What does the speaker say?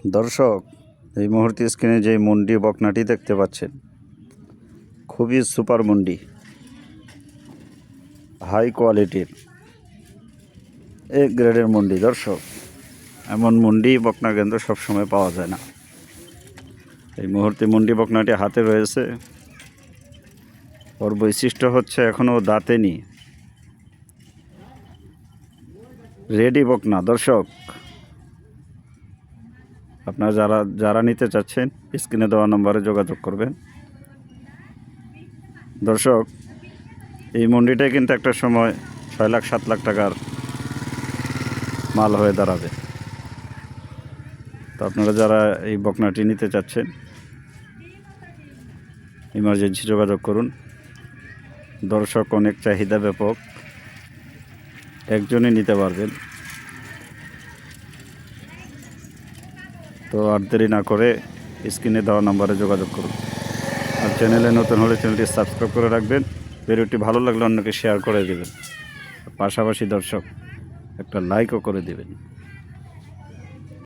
দর্শক, এই মুহূর্তে স্ক্রিনে যে মুন্ডি বকনাটি দেখতে পাচ্ছেন, খুবই সুপার মুন্ডি, হাই কোয়ালিটির এ গ্রেডের মুন্ডি। দর্শক, এমন মুন্ডি বকনা কিন্তু সবসময় পাওয়া যায় না। এই মুহূর্তে মুন্ডি বকনাটি হাতে রয়েছে। ওর বৈশিষ্ট্য হচ্ছে এখনও দাঁতেনি, রেডি বকনা। দর্শক, আপনারা যারা নিতে চাচ্ছেন স্ক্রিনে দেওয়া নম্বরে যোগাযোগ করবেন। দর্শক, এই মন্ডিটাই কিন্তু একটা সময় 6 লাখ 7 লাখ টাকার মাল হয়ে দাঁড়াবে। তো আপনারা যারা এই বকনাটি নিতে চাচ্ছেন ইমার্জেন্সি যোগাযোগ করুন। দর্শক, অনেক চাহিদা ব্যাপক, একজনই নিতে পারবেন। তো আর দেরি না করে স্ক্রিনে দেওয়া নম্বরে যোগাযোগ করুন। আর চ্যানেলে নতুন হলে চ্যানেলটি সাবস্ক্রাইব করে রাখবেন। ভিডিওটি ভালো লাগলে অন্যকে শেয়ার করে দেবেন। পাশাপাশি দর্শক একটা লাইকও করে দেবেন।